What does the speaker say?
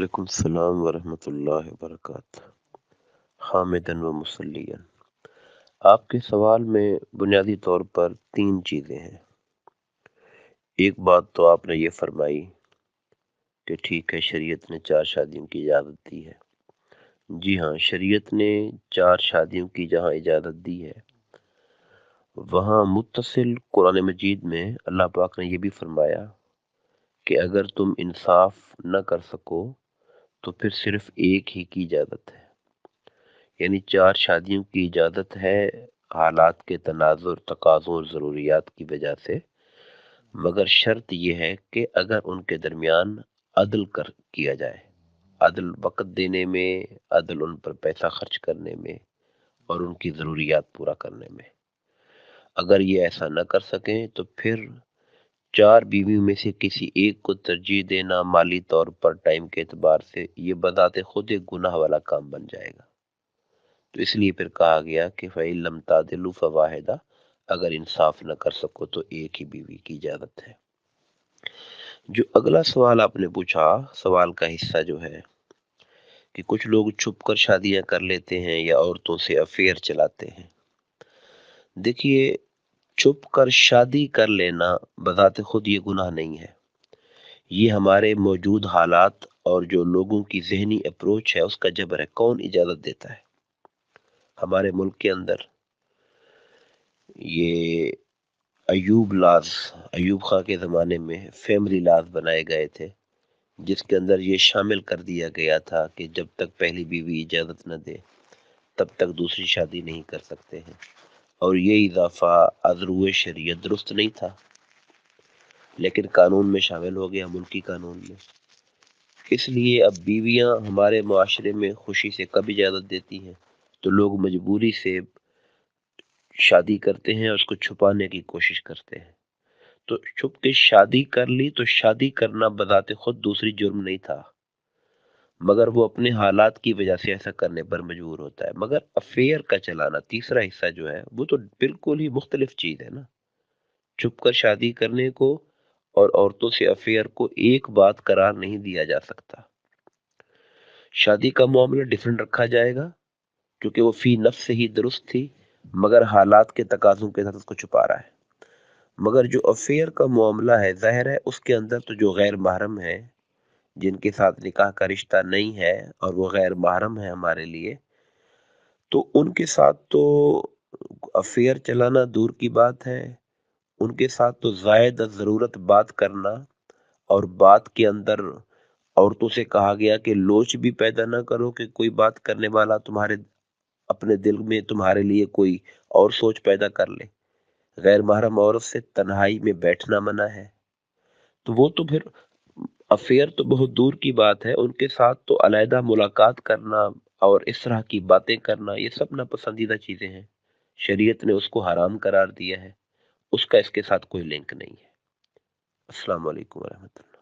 वालेकुम सलाम वरहमतुल्लाहि वबरकातुह। हामिदन व मुसल्लियन। आपके सवाल में बुनियादी तौर पर तीन चीज़ें हैं। एक बात तो आपने ये फरमाई कि ठीक है, शरीयत ने चार शादियों की इजाज़त दी है। जी हाँ, शरीयत ने चार शादियों की जहाँ इजाज़त दी है, वहाँ मुत्तसिल कुरान मजीद में अल्लाह पाक ने ये भी फरमाया कि अगर तुम इंसाफ न कर सको तो फिर सिर्फ एक ही की इजाज़त है। यानी चार शादियों की इजाज़त है हालात के तनाज़ुर, तकाज़ों और ज़रूरियात की वजह से, मगर शर्त ये है कि अगर उनके दरमियान अदल कर किया जाए। अदल वक़्त देने में, अदल उन पर पैसा खर्च करने में और उनकी ज़रूरियात पूरा करने में। अगर ये ऐसा न कर सकें तो फिर चार बीवियों में से किसी एक को तरजीह देना माली तौर पर टाइम के एतबार से ये बज़ाते खुद एक गुनाह वाला काम बन जाएगा। तो इसलिए फिर कहा गया कि फ़इन लम तादिलू फ़वाहिदा, अगर इंसाफ न कर सको तो एक ही बीवी की इजाज़त है। जो अगला सवाल आपने पूछा, सवाल का हिस्सा जो है कि कुछ लोग छुप कर शादियां कर लेते हैं या औरतों से अफेयर चलाते हैं। देखिए, छुप कर शादी कर लेना बज़ाते खुद ये गुनाह नहीं है। ये हमारे मौजूद हालात और जो लोगों की ज़हनी अप्रोच है उसका जबर है। कौन इजाज़त देता है? हमारे मुल्क के अंदर ये अयूब खां के ज़माने में फैमिली लॉज बनाए गए थे, जिसके अंदर ये शामिल कर दिया गया था कि जब तक पहली बीवी इजाज़त न दे तब तक दूसरी शादी नहीं कर सकते हैं। और ये इजाफा अज़रुए शरीयत दुरुस्त नहीं था, लेकिन कानून में शामिल हो गया, मुल्की कानून में। इसलिए अब बीवियां हमारे मुआशरे में खुशी से कब इजाज़त देती हैं तो लोग मजबूरी से शादी करते हैं और उसको छुपाने की कोशिश करते हैं। तो छुप के शादी कर ली तो शादी करना बज़ाते खुद दूसरी जुर्म नहीं था, मगर वो अपने हालात की वजह से ऐसा करने पर मजबूर होता है। मगर अफेयर का चलाना, तीसरा हिस्सा जो है, वो तो बिल्कुल ही मुख्तलिफ चीज है ना। छुप कर शादी करने को और औरतों से अफेयर को एक बात करार नहीं दिया जा सकता। शादी का मामला डिफरेंट रखा जाएगा क्योंकि वो फी नफ्स से ही दुरुस्त थी, मगर हालात के तकाजों के साथ उसको छुपा रहा है। मगर जो अफेयर का मामला है, जाहिर है उसके अंदर तो जो गैर महरम है, जिनके साथ निकाह का रिश्ता नहीं है और वो गैर महरम है हमारे लिए, तो उनके साथ तो अफेयर चलाना दूर की बात है। उनके साथ तो ज़ायद ज़रूरत बात करना, और बात के अंदर औरतों से कहा गया कि लोच भी पैदा ना करो कि कोई बात करने वाला तुम्हारे अपने दिल में तुम्हारे लिए कोई और सोच पैदा कर ले। गैर महरम औरत से तन्हाई में बैठना मना है। तो वो तो फिर अफेयर तो बहुत दूर की बात है, उनके साथ तो अलैदा मुलाकात करना और इस तरह की बातें करना, ये सब नापसंदीदा चीजें हैं। शरीयत ने उसको हराम करार दिया है, उसका इसके साथ कोई लिंक नहीं है। अस्सलाम वालेकुम रहमतुल्लाह।